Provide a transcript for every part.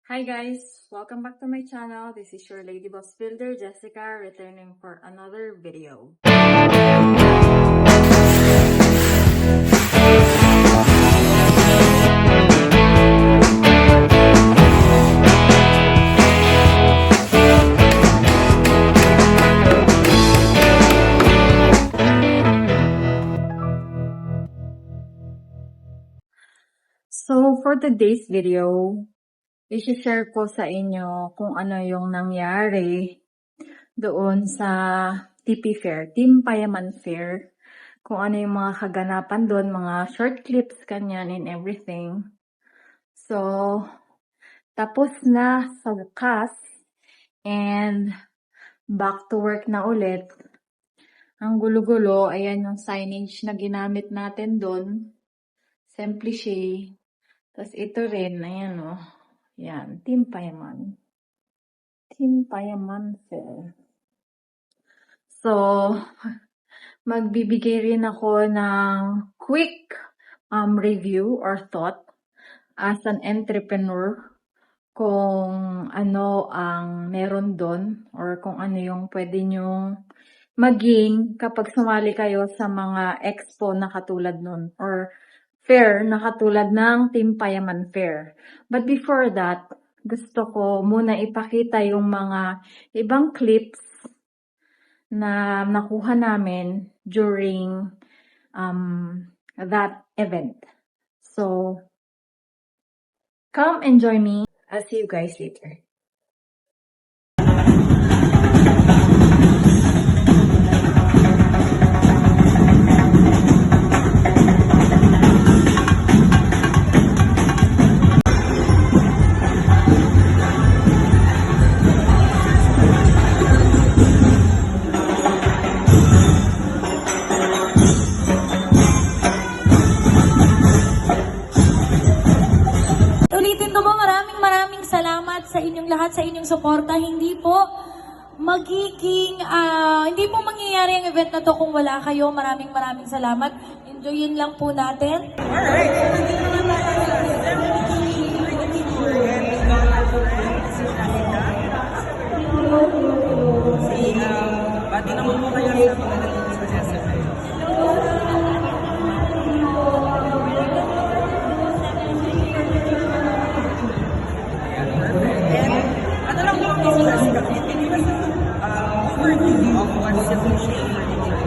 Hi guys! Welcome back to my channel. This is your Lady Boss Builder, Jessica, returning for another video. So for today's video, i-share ko sa inyo kung ano yung nangyari doon sa TP Fair, Team Payaman Fair. Kung ano yung mga kaganapan doon, mga short clips, kanyan, and everything. So, tapos na sa wakas, and back to work na ulit. Ang gulo-gulo, ayan yung signage na ginamit natin doon. Simplice. Tapos ito rin, ayan o. Yan, Team Payaman. Team Payaman Fair. So, magbibigay rin ako ng quick review or thought as an entrepreneur kung ano ang meron doon or kung ano yung pwede nyong maging kapag sumali kayo sa mga expo na katulad nun or fair na katulad ng Team Payaman Fair. But before that, gusto ko muna ipakita yung mga ibang clips na nakuha namin during that event. So, come and join me. I'll see you guys later. Salamat sa inyong lahat, sa inyong suporta. Hindi po mangyayari ang event na to kung wala kayo. Maraming salamat. Enjoyin lang po natin. Alright, bati naman mo kayo sa mga naging sa SFA. Ano lang po ang business ka? Can you give us overview of what Simplice in particular?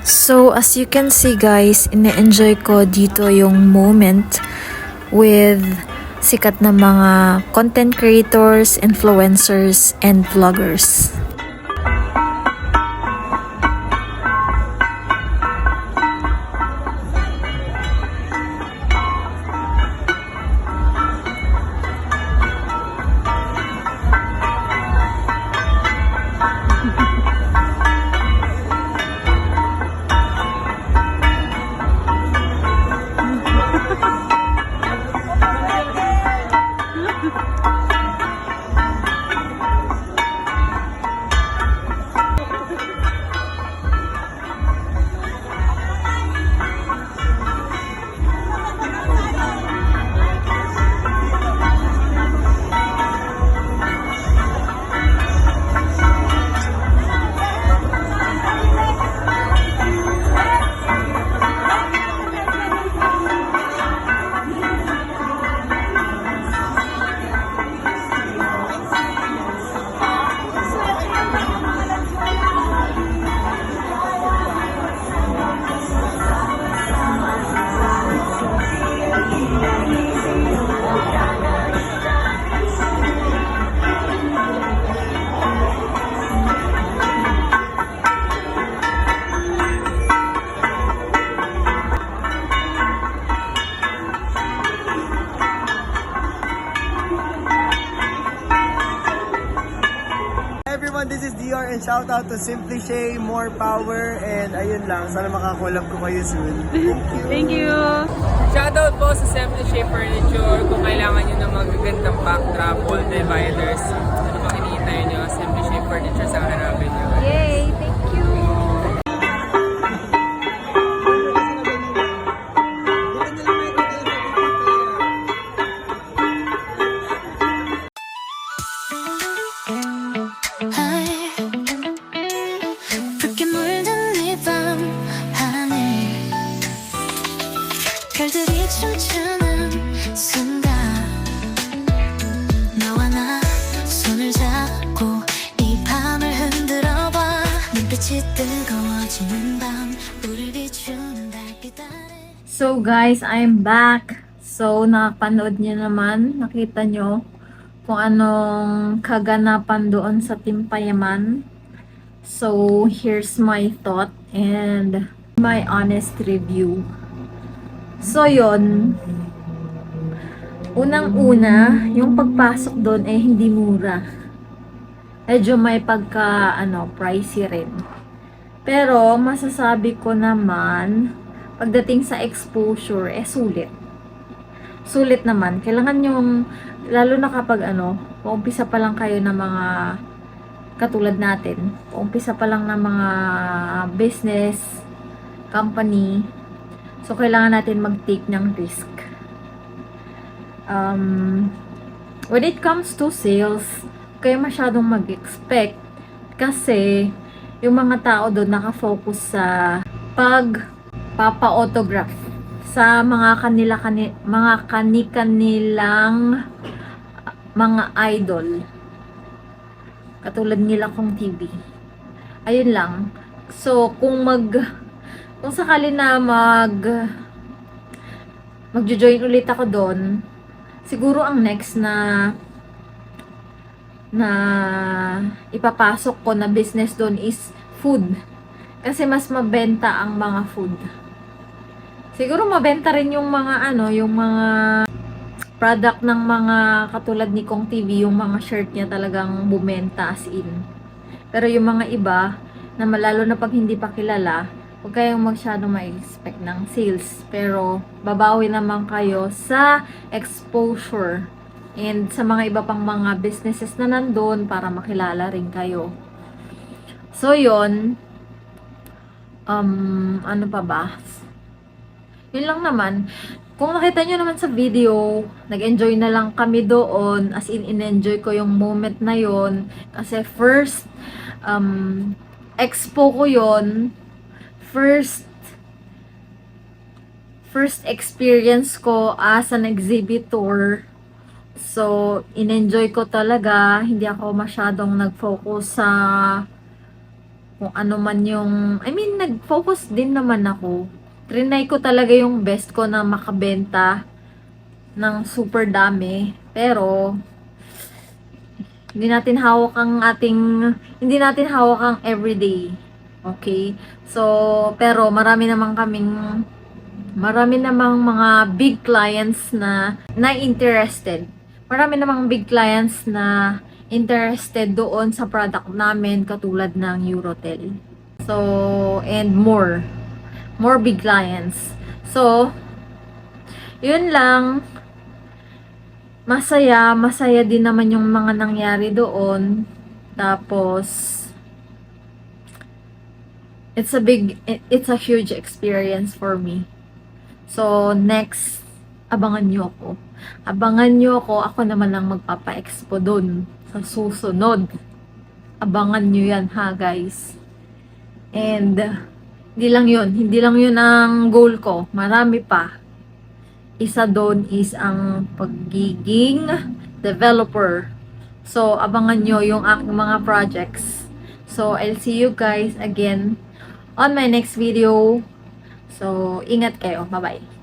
So, as you can see guys, ine-enjoy ko dito yung moment with sikat na mga content creators, influencers, and vloggers. and shout out to Simply Shay, more power, and ayun lang, sana makakolab ko kayo soon. Thank you! Shoutout po sa Simply Shape Furniture. Kung kailangan nyo ng magagandang backdrop, wall dividers, ano bang hinihintay nyo? Simply Shape Furniture sa hanapin nyo. Yay! Thank you! 붉게 물든 네 밤 하늘 별들이 춤추는 순간 너와 나 손을 잡고 이 밤을 흔들어봐 눈빛이 뜨거워지는 밤 우릴 비추는 달빛 아래 So guys, I'm back. So napanood niyo naman, nakita nyo kung anong kaganapan doon sa Team Payaman. So here's my thought and my honest review. So yon, unang-una, yung pagpasok doon ay hindi mura. Medyo may pagka pricey rin. Pero masasabi ko naman, pagdating sa exposure, sulit. Sulit naman. Kailangan yung, lalo na kapag paumpisa pa lang kayo ng mga katulad natin. Paumpisa pa lang ng mga business, company. So, kailangan natin mag-take ng risk. When it comes to sales, kayo masyadong mag-expect kasi yung mga tao doon nakafocus sa papa-autograph sa mga kanilang mga idol. Katulad nila kong TV. Ayun lang. So, kung sakali na magjo-join ulit ako doon, siguro ang next na ipapasok ko na business doon is food. Kasi mas mabenta ang mga food. Siguro mabenta rin yung mga yung mga product ng mga katulad ni Kong TV, yung mga shirt niya talagang bumenta as in. Pero yung mga iba, na lalo na pag hindi pa kilala, huwag kayong masyadong ma-expect ng sales. Pero babawi naman kayo sa exposure and sa mga iba pang mga businesses na nandun para makilala rin kayo. So yon, ano pa ba? Yun lang naman. Kung nakita nyo naman sa video, nag-enjoy na lang kami doon. As in, in-enjoy ko yung moment na yon. Kasi first, expo ko yon. First experience ko as an exhibitor. So, in-enjoy ko talaga. Hindi ako masyadong nag-focus sa kung ano man yung... nag-focus din naman ako. Trinay ko talaga yung best ko na makabenta ng super dami. Pero, hindi natin hawak ang everyday. Okay? So, pero marami namang mga big clients na interested. Marami namang big clients na interested doon sa product namin katulad ng Eurotel. So, and more big clients. So, yun lang. Masaya din naman yung mga nangyari doon. Tapos, it's a huge experience for me. So, next, abangan nyo ako. Ako naman lang magpapa-expo doon sa susunod. Abangan nyo yan ha, guys. And, hindi lang yun ang goal ko. Marami pa. Isa doon is ang pagiging developer. So, abangan nyo yung aking mga projects. So, I'll see you guys again on my next video. So, ingat kayo. Bye-bye.